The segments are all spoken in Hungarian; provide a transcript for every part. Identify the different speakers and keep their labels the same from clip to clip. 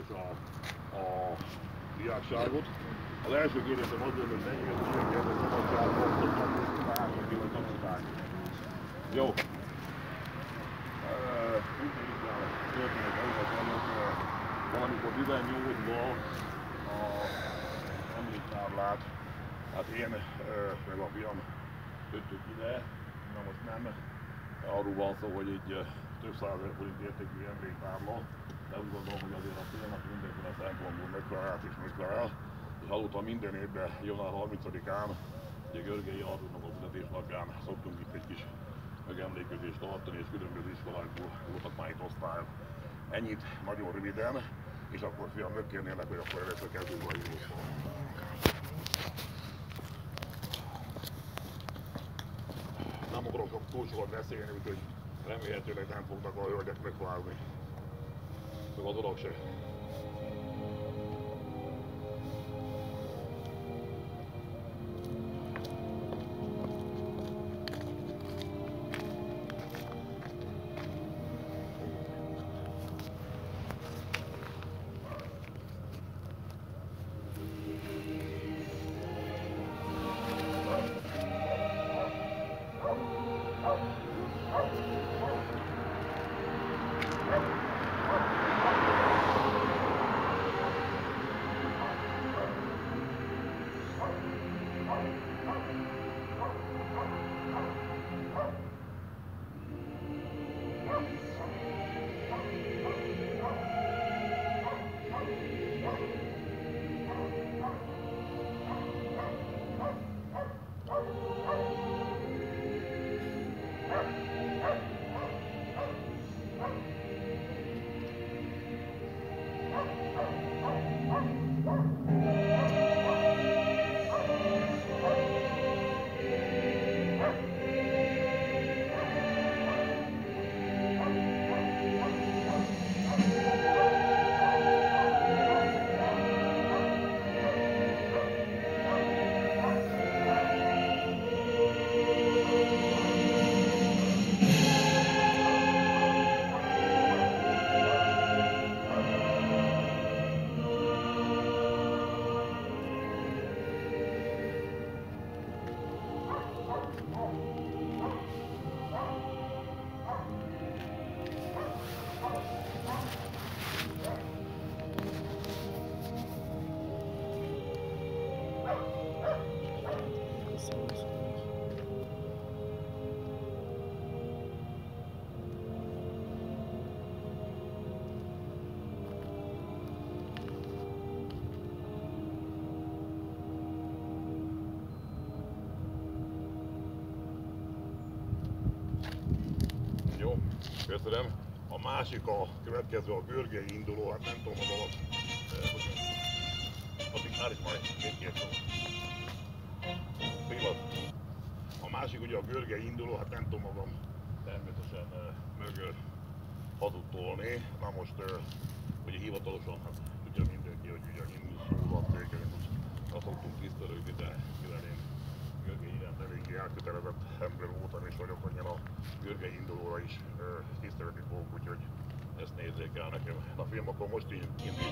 Speaker 1: és a diákságot. Az első kérdésem az volt, hogy mennyire tudják a szabadságot, hogy három vagy kapcsolták. Jó. Valamikor 18-ban a emléktáblát, hát én meg a fiam köttük ide, na most nem arról van szó, hogy egy több százezer forint értékű emléktábla, de úgy gondolom, hogy azért a félnek mindenféle szempontból megtalált és megtalál, és azóta minden évben január 30-án, ugye Görgei Artúrnak a születésnapján szoktunk itt egy kis megemlékezést tartani, és különböző iskolákból voltak már itt osztályok. Ennyit nagyon röviden, és akkor fiam megkérnélek, hogy akkor először kezdjük a írószól. Nem akarok túl sokat beszélni, úgyhogy remélhetőleg nem fognak a hölgyek megvágni. Meg az urak se. Köszönöm. A másik, a következő a Görgei induló, hát nem tudom, hogy addig már is majd két szó. A másik ugye a Görgei induló, hát nem tudom magam természetesen mögül hazudtolni. Na most ugye hivatalosan, hát tudja mindenki, hogy ugye indulóval cégként azt szoktunk tisztelődni, de mivel én Görgei iránt eléggé elkötelezett ember voltam, és vagyok annyira a Görgei indulóra is tisztelni fogok, úgyhogy ezt nézzék el nekem. Na film, akkor most így indul.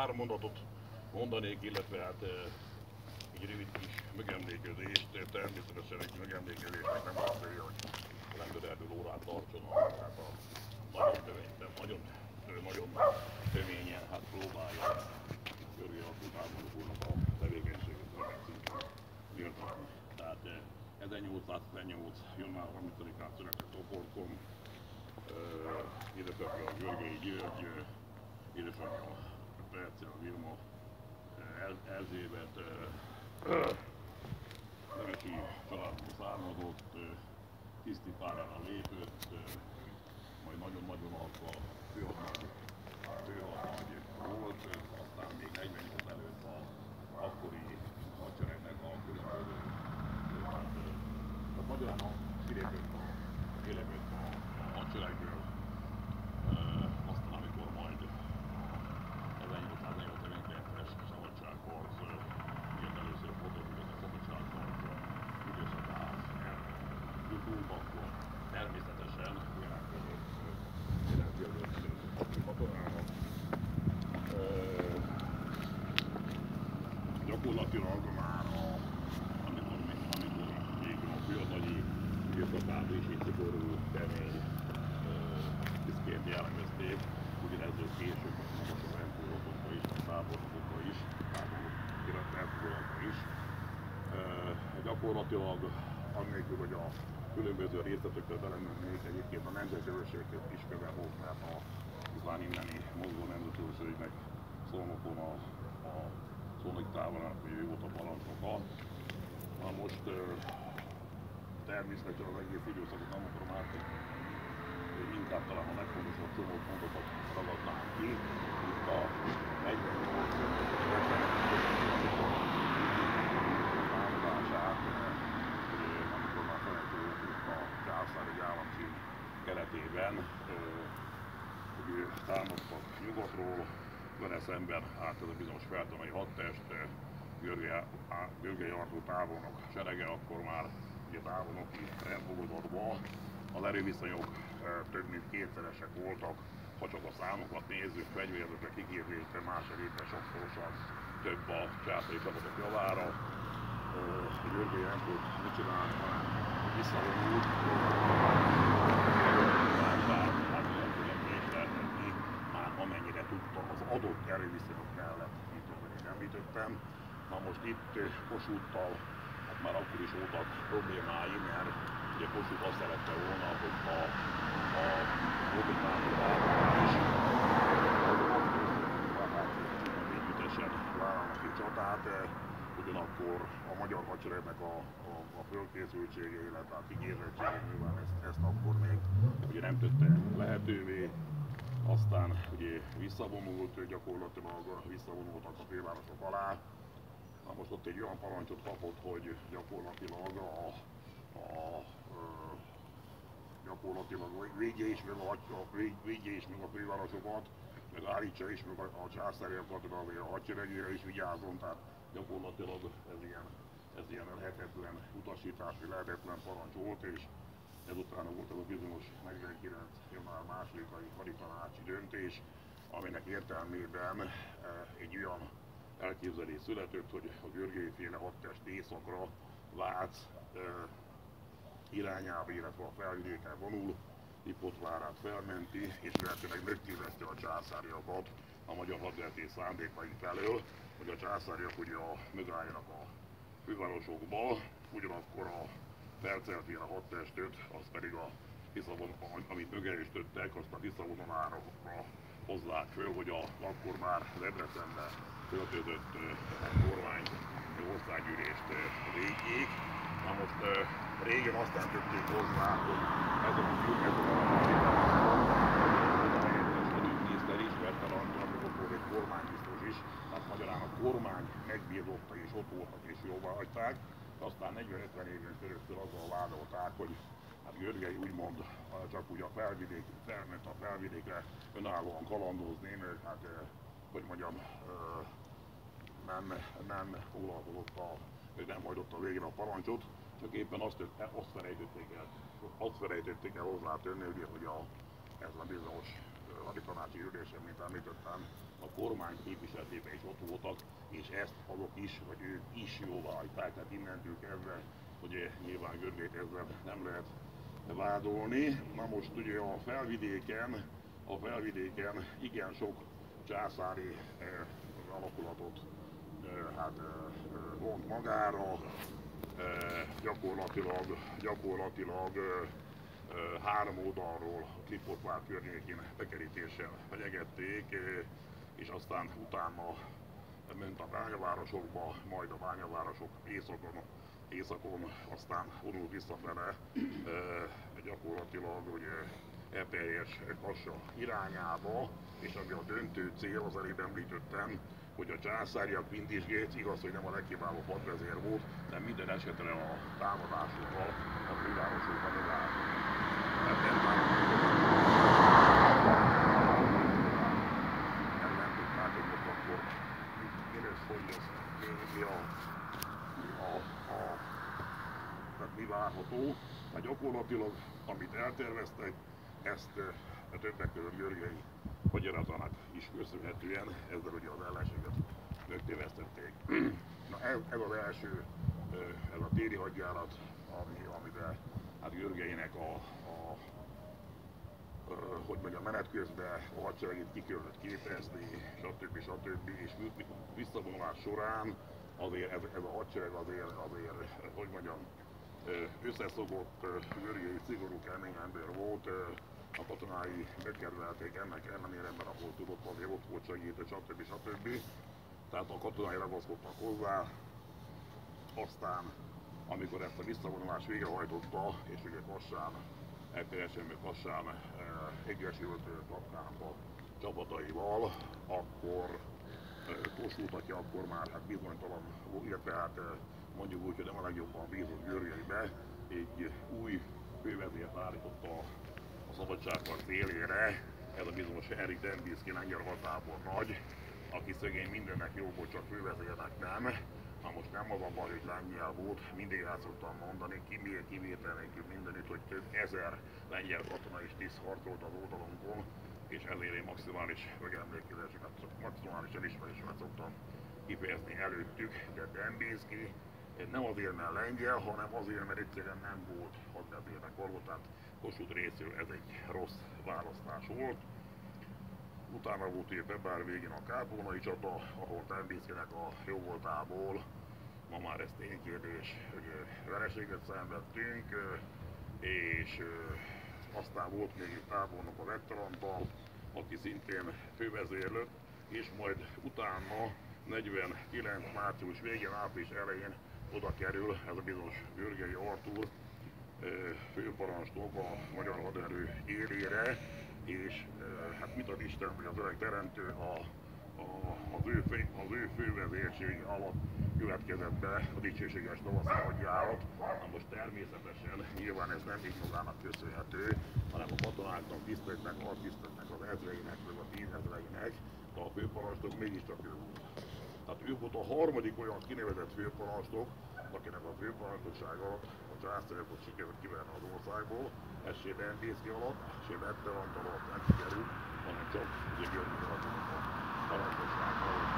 Speaker 1: pár mondatot mondanék, illetve hát egy rövid kis megemlékezést, természetesen egy megemlékezésnek nem azt mondja, hogy a rendőrerdő órát tartson, hát nagyon keményen hát próbálja Györgyi Alpolgármárok úrnak a tevékenységet szinten írtatni. Tehát 1878. január 30-án született Oporton, édesapja Görgei György, édesanyja Percel Vilma, Erzsébet nemesi családból származott, tiszti pályára lépett, majd nagyon-nagyon alapva főhadnagy volt, aztán még 40 év előtt az akkori hadseregnek a különböző, tehát magyarán kilépett a hadseregből, aztán amikor majd 1849-es szabadságharc jött először a fotográfia szabadságharc időszakához eljutunk, akkor természetesen jelentkezett katonának. Gyakorlatilag már amikor még a főhadnagyi időszakát is így szigorú, kemény tisztként jellemezték, ugyanezzel később most a rendőrokba is, a tábornokokba is, tábornokokba is. Gyakorlatilag annélkül, hogy a különböző részletekkel belemennék, egyébként a nemzetőrséget is követők, mert a igazán inneni mozgó nemzetőrségnek Szolnokon a Szolnoki táborának, hogy ő volt a parancsnoka. Na most természetesen az egész időszakot nem akarom áttenni, inkább talán a legfontosabb pontokat ragadnám ki. Itt a 48 támadását, amikor már felejtődött a császári államcsíny keretében, hogy támadtak nyugatról, vele szemben állt ez a bizonyos feltonai hadtest, Görgei Artúr tábornok serege, akkor már ugye tábornoki rendfokozatban az erőviszonyok több mint kétszeresek voltak, ha csak a számokat nézzük, fegyverzetre, kiképzésre, más erőtre sokszorosan több a császári csapatok javára. Görgei nem tud mit csinálni, hanem visszavonult, már amennyire tudta az adott erőviszonyok mellett, mint ahogy említettem. Na most itt Kossuthtal, hát már akkor is voltak problémái, mert ugye Kossuth azt szerette volna, hogy a Robitátor is együttesen vállalnak egy csatát, ugyanakkor a magyar hadseregnek a fölkészültsége, illetve a kigézettsége nyilván ezt akkor még ugye nem tette lehetővé. Aztán ugye visszavonult, gyakorlatilag visszavonultak a fővárosok alá. Na most ott egy olyan parancsot kapott, hogy gyakorlatilag védje is meg a fővárosokat, meg állítsa is meg a császáriakat, a hadseregére is vigyázzon, tehát gyakorlatilag ez ilyen lehetetlen utasítás, lehetetlen parancs volt, és ezután volt ez a bizonyos 49. január 2-ai haditanácsi döntés, aminek értelmében egy olyan elképzelés született, hogy a Görgei-féle hadtest északra Vác irányába, illetve a felvidéken vonul, Lipótvárát felmenti, és lehetőleg megkérdezte a császáriakat a magyar hadvezetés szándékai felől, hogy a császáriak ugye megálljanak a fővárosokba, ugyanakkor a Percelféle hadtestet, az pedig amit mögerősítettek, azt a visszavonulára hozzák föl, hogy akkor már Debrecenbe költözött kormány országgyűlést védjék. Na most régen aztán tették hozzá, hogy ez a miniszter is, mert egy kormánybiztos is, tehát magyarán a kormány megbízotta és ott voltak és jóvá hagyták. Aztán 40-50 éven körülbelül azzal vádolták, hogy hát Görgei úgymond csak úgy a felment a felvidékre önállóan kalandozni, mert hát, hogy mondjam, nem foglalkozott hogy nem hajtotta végre a parancsot, csak éppen azt felejtették el hozzátenni, ugye, hogy ez a bizonyos a tanácsi ülésen, mint említettem, a kormány képviseletében is ott voltak, és ezt azok is, vagy ők is jóvá hagyták, tehát innentől kezdve, hogy nyilván Görgeit ezzel nem lehet vádolni. Na most ugye a felvidéken igen sok császári alakulatot vont magára, gyakorlatilag 3 oldalról a Klipportvár környékén bekerítéssel fenyegették, és aztán utána ment a bányavárosokba, majd a bányavárosok északon aztán vonult visszafele, gyakorlatilag ugye Eperjes Kassa irányába, és ami a döntő cél, az előbb említettem, hogy a császáriak Windischgate igaz, hogy nem a legkiválóbb hadvezér volt, de minden esetre a támadásokkal a fővárosokban megállt. Tehát nem tudták, hogy most akkor mi várható. Hát gyakorlatilag, amit elterveztek, ezt többek között Görgei hagyaratának is köszönhetően ezzel ugye az ellenséget megtévesztették. Na ez az első, ez a téli hadjárat, amivel hát Görgeinek hogy mondjam, menet közben a hadseregét ki kellett képezni, stb. És visszavonulás során azért ez a hadsereg azért hogy mondjam, összeszokott, Görgei szigorú, kemény ember volt, a katonái megkedvelték ennek ellenére, mert ahol tudott, azért ott volt segítő, stb. Tehát a katonái ragaszkodtak hozzá. Aztán, amikor ezt a visszavonulást végrehajtotta, és ugye Kassán, Kassán egyesült Tapkánba csapataival, akkor Kossuth atya akkor már hát bizonytalan, illetve hát mondjuk úgy, hogy nem a legjobban bízott Görgeibe, egy új fővezért állította a szabadságharc élére, ez a bizonyos Henrik Dembinski lengyel hadtábor nagy, aki szegény mindennek jó volt, csak fővezérnek nem. Na most nem az a baj, hogy lengyel volt, mindig el szoktam mondani, kivétel nélkül mindenütt, hogy több ezer lengyel katona is tiszt harcolt az oldalunkon, és ezért én maximális megemlékezéseket, maximális elismerésemet szoktam kifejezni előttük, de Dembinski nem azért, mert lengyel, hanem azért, mert egyszerűen nem volt hadvezérnek való, tehát Kossuth részéről ez egy rossz választás volt. Utána volt ugye február végén a Kápolnai csata, ahol Dembinskinek a jóvoltából, ma már ez ténykérdés, hogy vereséget szenvedtünk, és aztán volt még egy tábornok a Vetterantal, aki szintén fővezér lett, és majd utána 49. március végén, április elején oda kerül ez a bizonyos Görgei Artúr, főparancsnok a magyar haderő élére, és hát mit ad Isten, hogy az öreg teremtő az ő fővezérsége alatt következett be a dicsőséges tavaszi hadjárat. Na most természetesen nyilván ez nem így magának köszönhető, hanem a katonáknak, tiszteknek, artiszteknek, az ezreinek, meg a tízezreinek, de a főparancsnok mégiscsak ő volt. Tehát ő volt a harmadik olyan kinevezett főparancsnok, akinek a főparancsnokság alatt a császáriakot sikerült kiverni az országból. Ez se Dembinski alatt, se Vetterant alatt nem sikerült, hanem csak ugye Görgei Artúrnak a parancsnokság alatt.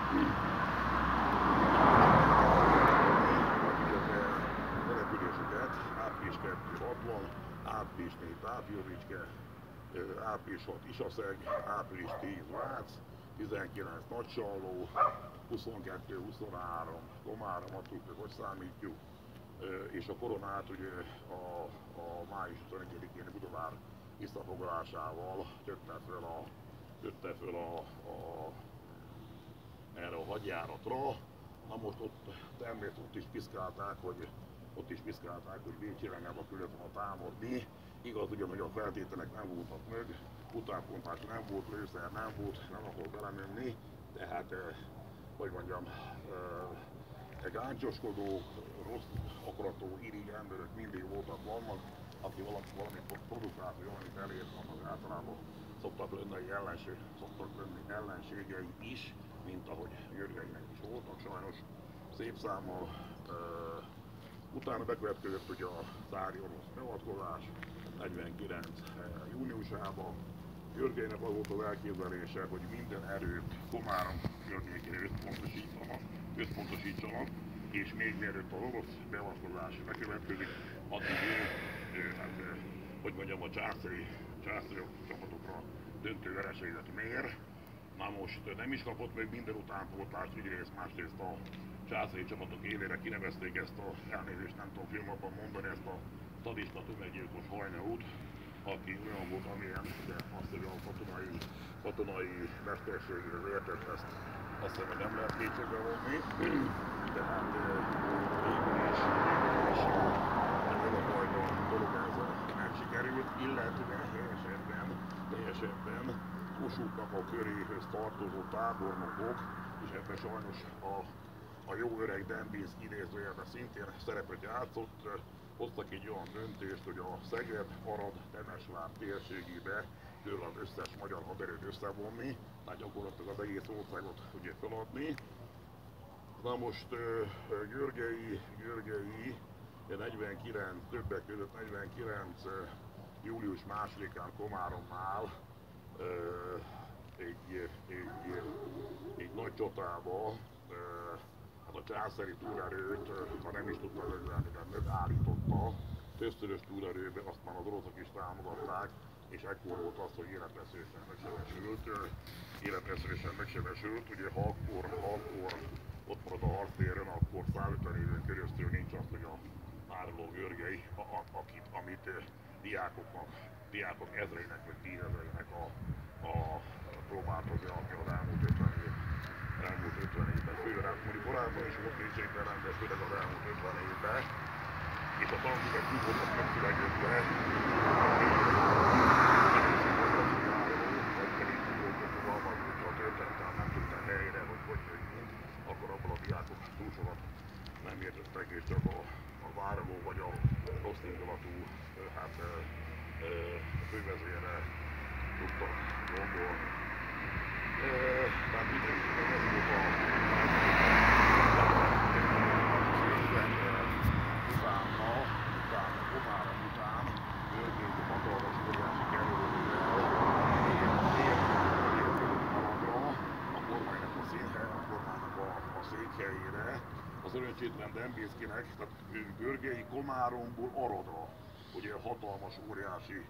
Speaker 1: Településeket április 2-60, április 4 Tápiovicske, április 6 Isaszeg, április 10 Vác, 19 Nagysalló, 22-23 Komárom, attól függ, hogy számítjuk, és a koronát ugye a május 21-én Budavár visszafoglalásával kötte föl erre a hadjáratra. Na most ott természetesen ott is piszkálták, hogy Bécs irányába kellett volna támadni. Igaz ugyan, hogy a feltételek nem voltak meg, utánpontás nem volt, lőszer nem volt, nem akar belemenni, tehát, hogy mondjam, gáncoskodó, rossz akaratú, irigy emberek mindig vannak, aki valamit produkált, vagy valamit elért, annak általában szoktak lenni ellenségei is, mint ahogy Görgeinek is voltak sajnos szép számmal. Utána bekövetkezett ugye a cári orosz beavatkozás 49. júniusában, Györgelynek az volt az elképzelése, hogy minden erőt Komárom környékére összpontosítsanak, és még mielőtt az orosz beavatkozás bekövetkezik, addig hát, hogy mondjam, a császári csapatokra döntő vereséget mér. Na most nem is kapott meg minden utánpótlást, egyrészt, másrészt a császári csapatok élére kinevezték ezt a, elnézést nem tudom filmapban mondani, ezt a szadista tömeggyilkos Hajnaut, aki olyan volt, amilyen, de azt hiszem a katonai mesterségére értett, ezt azt hiszem, hogy nem lehet kétségbe vonni. Tehát végül is ez a fajta dolog ez nem sikerült, illetve helyesebben Kossuthnak a köréhöz tartozó tábornokok, és ebben sajnos a jó öreg Dembinszky idézőjelben szintén szerepet játszott, hoztak egy olyan döntést, hogy a Szeged, Arad, Temesvár térségébe körül az összes magyar haderőt összevonni, tehát gyakorlatilag az egész országot ugye feladni. Na most Györgyi 49, többek között 49. július 2-án Komáromnál egy nagy csatában hát a császári túlerőt, ha nem is tudta megvenni, de megállította, többszörös túlerőben, azt már az oroszok is támogatták, és ekkor volt az, hogy életveszélyesen megsebesült, ugye ha akkor ott marad a harctéren, akkor 150 éven keresztül nincs azt, hogy a Áruló Görgely, amit diákok ezreinek vagy tízezreinek próbált az elmúlt 50 évben, főleg mondjuk korábban is volt nézségtelen, de főleg az elmúlt 50 évben, és a tanulmányok úgy voltak megszövegezve, a történetem nem tudta helyre, hogy történt, akkor abból a diákok túl sokat nem értettek, és csak a váraló vagy a rossz indulatú fővezére tudtak gondolni. Tehát mindenkinek ez volt a Komárom után Györgyi hatalmas óriási kerülővel a kormánynak a székhelyére, az öröncsétlen Dembinszkynek, tehát Görgei Komáromból Aradra, ugye hatalmas óriási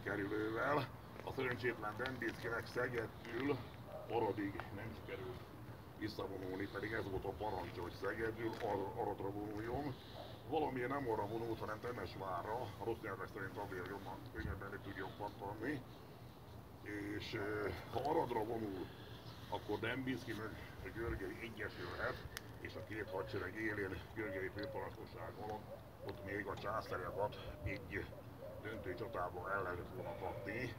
Speaker 1: kerülővel, a szerencsétlen Dembinszkynek Szegedtől Aradig nem sikerült visszavonulni, pedig ez volt a parancsa, hogy Szegedtől Aradra vonuljon. Valamiért nem arra vonult, hanem Temesvárra, a rossz nyelvek szerint azért jobban könnyebben le tudjon pattanni. És ha Aradra vonul, akkor Dembinszky meg Görgely egyesülhet, és a két hadsereg élén Görgei főparancsnokság alatt ott még a császáriakat egy döntő csatában el lehetett volna kapni.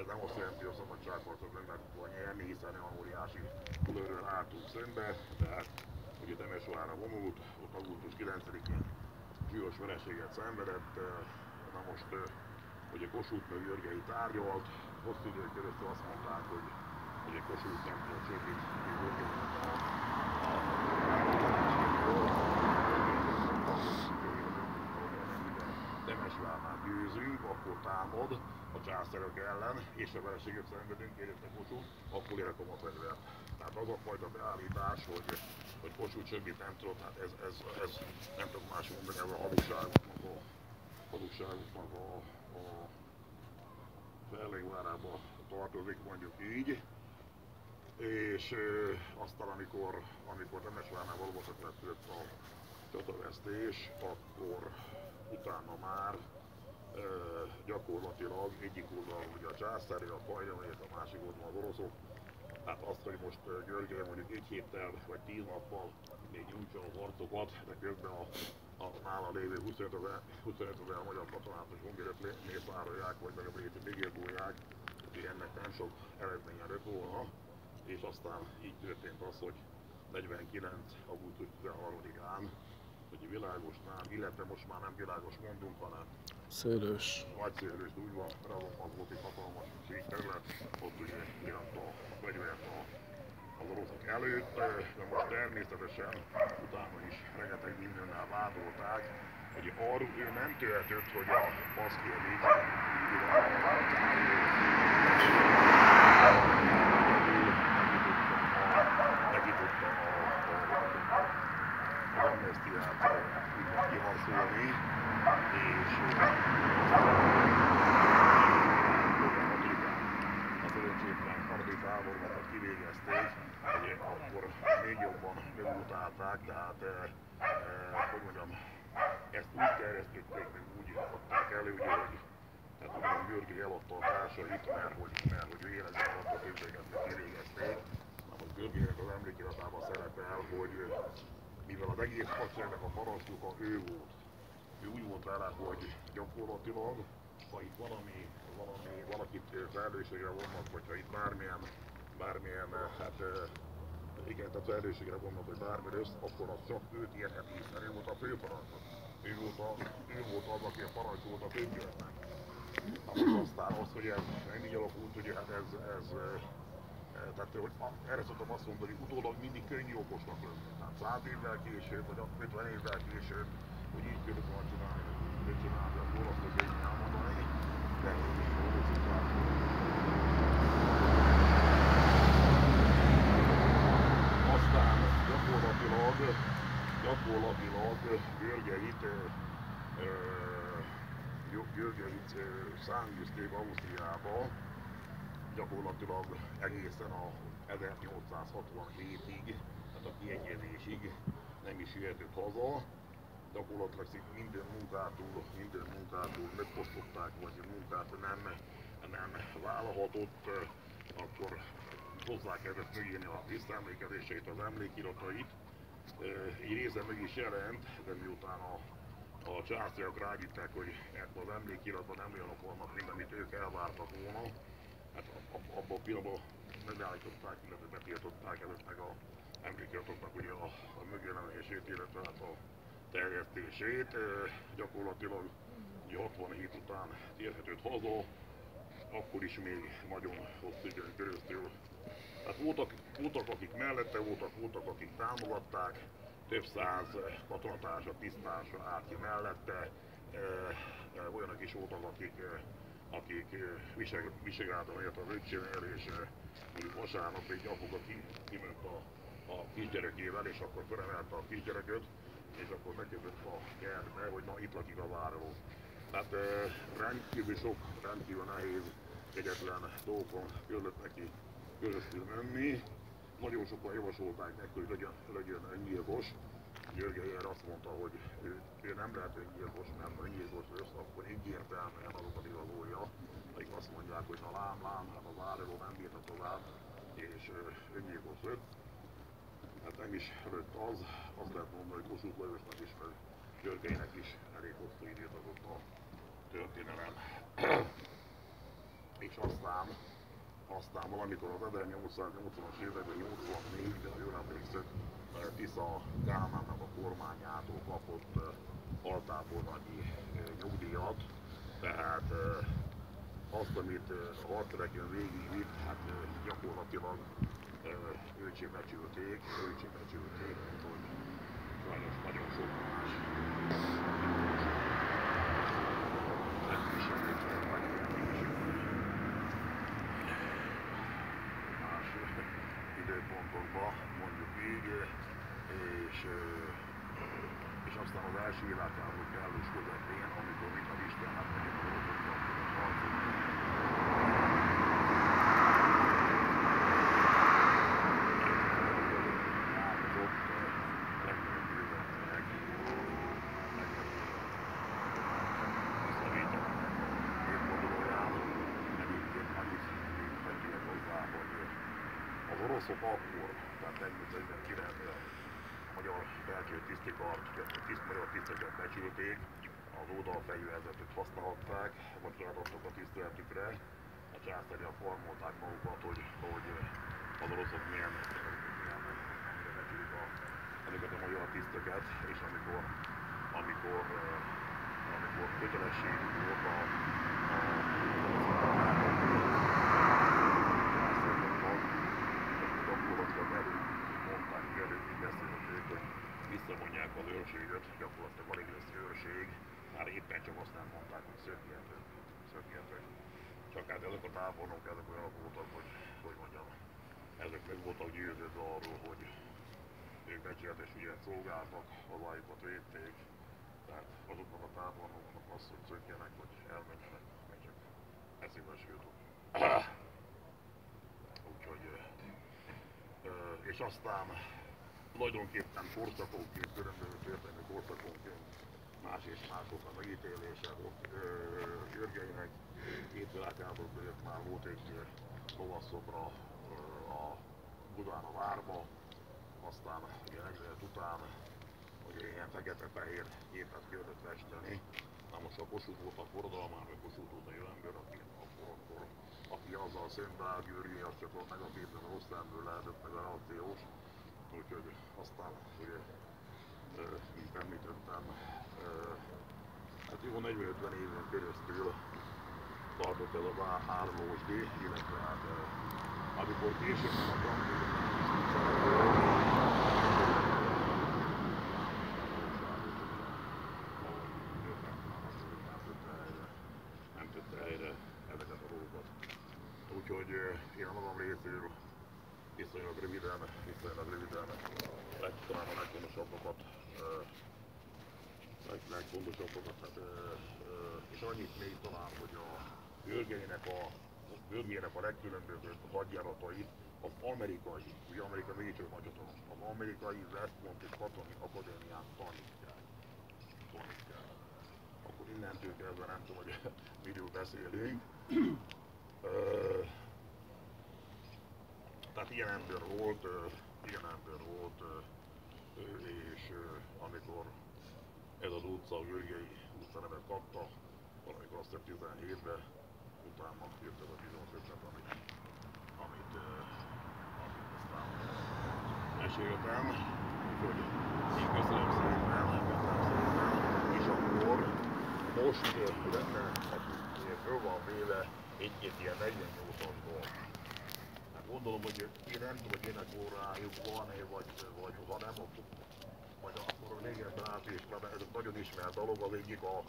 Speaker 1: Ez nem azt jelenti, hogy a szabadságharcot meg lehet volna nyerni, hiszen olyan óriási túlőről álltunk szembe, tehát ugye Temesvárra vonult, ott augusztus 9-én súlyos vereséget szenvedett. Na most ugye Kossuth meg Györgyi tárgyalt, hosszú időn keresztül azt mondták, hogy ugye Kossuth nem tudott semmit, Temesvárnál győzünk, akkor támad a császárok ellen, és a vereséget szenvedünk, érjött a Kossuth, akkor ér a kamatfegyvert. Tehát az a fajta beállítás, hogy Kossuth semmit nem tudott, hát ez nem tudok más mondani, ez a hazugságoknak a fellegvárába tartozik, mondjuk így. És aztán amikor Temesvárnál valóban történt a csatavesztés, akkor utána már gyakorlatilag egyik oldalon ugye a császári, a Kajnai, a másik oldalon az oroszok. Hát azt, hogy most Györgely mondjuk egy héttel vagy 10 nappal még nyújtsa a harcokat, de közben a nála lévő 25 000 magyar katonát és honvédet mészárolják, vagy meg a bréti megérgolják, úgyhogy ennek nem sok eredménye lett volna. És aztán így történt az, hogy 49. augusztus 13-án, hogy világosnál, illetve most már nem világos mondunk, hanem
Speaker 2: Szőlős.
Speaker 1: Nagy Szőlős, úgy van, az volt egy hatalmas terület, ott ugye miatt a fegyvert az oroszok előtt, de most természetesen utána is rengeteg mindennel vádolták, hogy arról ő nem tehetett, hogy a Baszkia megnyitotta az amnestiát úgymond kiharcolni, és a szerencsétlen harci tábornokat kivégezték, ugye akkor még jobban megutálták, tehát hogy mondjam, ezt úgy terjesztették, meg úgy adták elő, ugye, hogy tehát mondom, György eladta a társait, mert hogy ő életben alatt a többséget kivégezték. Na most Györgyének az emlékiratában szerepel, hogy mivel az egész hadseregnek a parancsnoka ő volt, ő úgy volt vele, hogy gyakorlatilag, ha itt valakit felelősségre vonnak, vagy ha itt bármilyen hát igen, tehát felelősségre vonnak, hogy bármi rossz, akkor az csak őt érheti, hiszen ő volt a főparancsnok. Ő volt az, aki a parancsolt a többieknek. Aztán az, hogy ez így alakult, ugye hát tehát hogy erre szoktam azt mondani, hogy utólag mindig könnyű okosnak lenni. Tehát 100 évvel később, vagy 50 évvel később, hogy így kellett volna csinálni, hogy csinálni, akkor azt az én elmondani, de hogy aztán gyakorlatilag Györgyeit száműzték Ausztriába, gyakorlatilag egészen a 1867-ig, tehát a kiegyezésig nem is jöhetett haza. Gyakorlatilag minden munkától megfosztották, vagy munkát nem vállalhatott, akkor hozzá kellett mögélni a visszaemlékezéseit, az emlékiratait. Így részben meg is jelent, de miután a császárok rágyitták, hogy ebben az emlékiratban nem olyanok vannak, mint amit ők elvártak volna, hát abban a pillanatban megállították, illetve betiltották ezeknek az emlékiratoknak ugye a megjelenését, illetve hát a terjesztését. Gyakorlatilag ugye 67 után térhetett haza, akkor is még nagyon hosszú időn keresztül. Hát voltak akik mellette voltak akik támogatták, több száz katonatársa, tisztársa állt ki mellette, olyanok is voltak, akik Visegrádon ért az öccsénél, és vasárnap egy apuka kiment a kisgyerekével, és akkor fölemelte a kisgyereket, és akkor megkezdett a kertbe, hogy na itt lakik a váró. Tehát rendkívül sok, rendkívül nehéz, kegyetlen dolgokon kellett neki keresztül menni. Nagyon sokan javasolták neki, hogy legyen öngyilkos. György erre azt mondta, hogy ő nem lehet öngyilkos, mert öngyilkos lesz, akkor egyértelműen azokat igazolja, akik azt mondják, hogy na lám, hát a vároló nem bírta tovább, és öngyilkos lett. Hát nem is lett az lehet mondani, hogy Kossuth Lajosnak is, meg Györgyének is elég hosszú időt adott a történelem. És aztán valamikor az 1880-as években, 84-ben, ha jól emlékszem, Tisza Kálmánnak a kormányától kapott altábornagyi nyugdíjat, tehát azt, amit a hadseregen végigvitt, hát gyakorlatilag őt sem becsülték, mint hogy sajnos nagyon sok más nem viselték más időpontokban, mondjuk így, és aztán az első világháború kellős közepén, amikor mit az Istennek nagyon dolgoztak, az oroszok akkor, tehát 1949-ben a magyar belső tisztikart, magyar tiszteket becsülték, az oldalfegyverzetet használhatták, vagy kiadottak a tiszteletükre. A császárral formolták magukat, hogy az oroszok milyen becsülik ezeket a magyar tiszteket, és amikor kötelességük volt a visszavonják az őrséget, gyakorlatilag alig lesz őrség, már éppen csak azt nem mondták, hogy szökjetek. Csak hát ezek a tábornok, ezek olyanok voltak, hogy mondjam, ezek meg voltak győződve arról, hogy ők becsületes ügyet szolgáltak, hazájukat védték. Tehát azoknak a tábornoknak az, hogy szökjenek, vagy elmenjenek, meg csak eszébe se jutott. Úgyhogy, és aztán tulajdonképpen korszakonként, különböző történelmi korszakonként más és mások a megítélése volt Györgyenynek. Két világháború között már volt egy lovasszobra a Budán a várba, aztán ugye megzélet után ugye ilyen fekete-fehér képet kellett festeni. Na most a Kossuth volt a forradalmán, meg Kossuth volt a jó ember, aki azzal szembeáll György, az csak a negatívben a rossz szemből lehetett meg a reakciós. Úgyhogy aztán ugye, mint említettem, hát jó 40-50 éven keresztül tartott ez a árulósdi, illetve hát amikor később nem a nem tette helyre ezeket a dolgokat. Úgyhogy én a magam részéről viszonylag röviden talán a legfontosabbakat, hát, és annyit még talán, hogy a Görgeinek a legkülönbözőbb hadjáratait az amerikai, ugye Amerika mégiscsak nagyotok, az amerikai West Pointi Katonai Akadémián tanítják. Akkor innentől kezdve nem tudom, hogy miről beszélünk. Tehát ilyen ember volt, és amikor ez az utca, a Györgyi utca nevet kapta, valamikor azt hiszem 17-ben, utána jött ez a bizonyos ötlet, amit aztán meséltem, úgyhogy én köszönöm szépen, és akkor most lenne, aki föl van véle egy-két ilyen 48-asból. Gondolom, hogy én nem tudom, hogy ének órájuk van-e, vagy ha nem, akkor majd akkor régebben átismerem, ez egy nagyon ismert dolog, az egyik a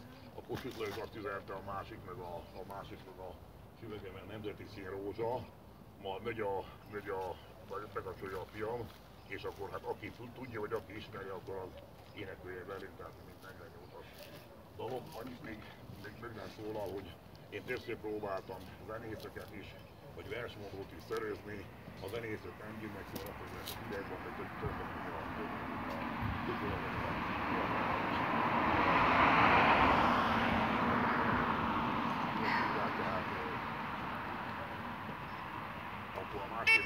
Speaker 1: Kossuth Lajos azt üzente, a másik meg a Süvegemen Nemzeti Színrózsa, majd megy vagy bekapcsolja a fiam, és akkor hát aki tudja, vagy aki ismeri, akkor az énekelje velünk, tehát mint 48-as dolog. Annyit még nem szólal, hogy én többször próbáltam zenészeket is, vagy versmondót is szerezni, a zenészek nem gyűjnek szóval, hogy ez idegben, hogy többet akkor a másik.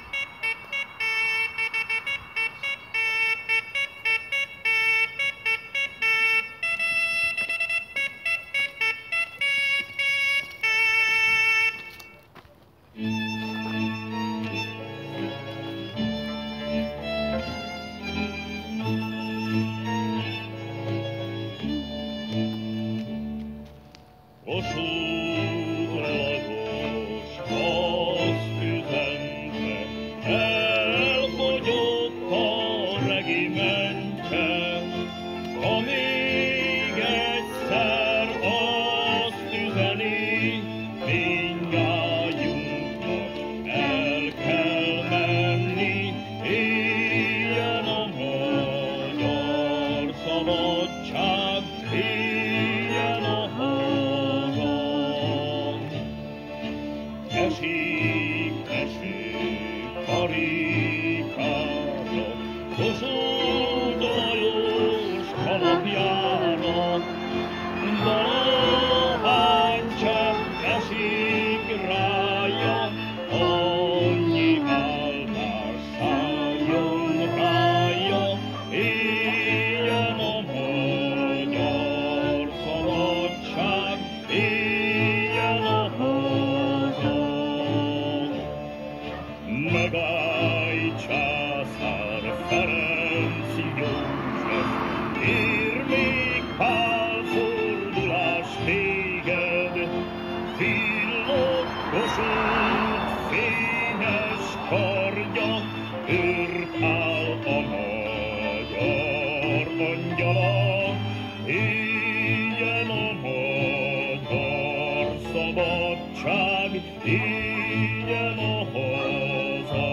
Speaker 2: ilyen a haza.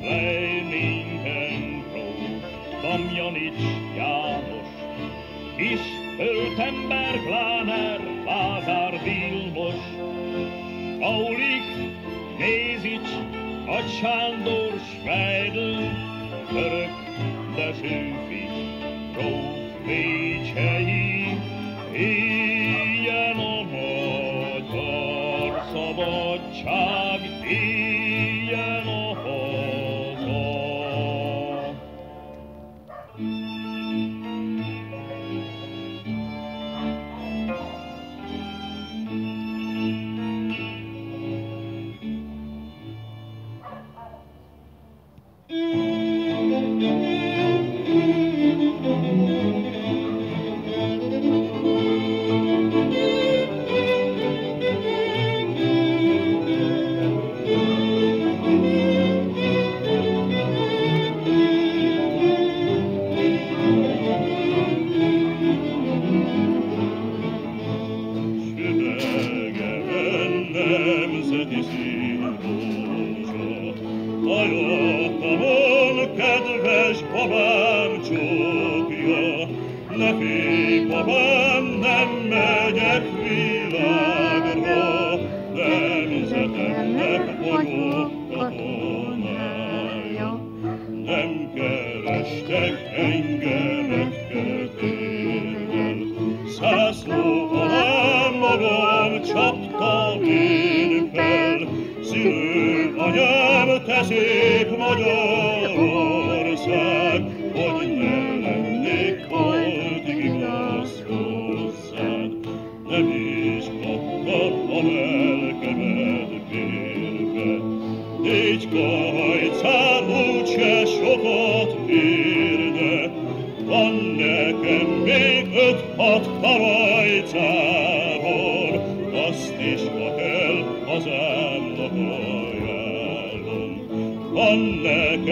Speaker 2: Leiningenbro, Damjanics János, kis Föltember, Gláner, Lázár Vilmos, Aulich, Nézics, Nagy Sándor, Schweidl, Török, de Sőfi, Gróf Bécsei, éljen a magyar szabadság, éljen a haza. Nemzeti színrózsa, ajattamon kedves babám csókja, ne félj babám, nem megyek világra, nemzetemnek vagyok katonája. Nem kerestek engemet keretérvel, zászló alá magam csaptam én fel. Szülő anyám, te szép Magyarország, hogy ne lennék boltig igaz hozzád. Nem is kaptad a lelkemet bérbe, négy kajcán úgyse sokat érne. Van nekem még 5-6 kajcából, azt is ma kell hazámnak ajánlom. Van nekem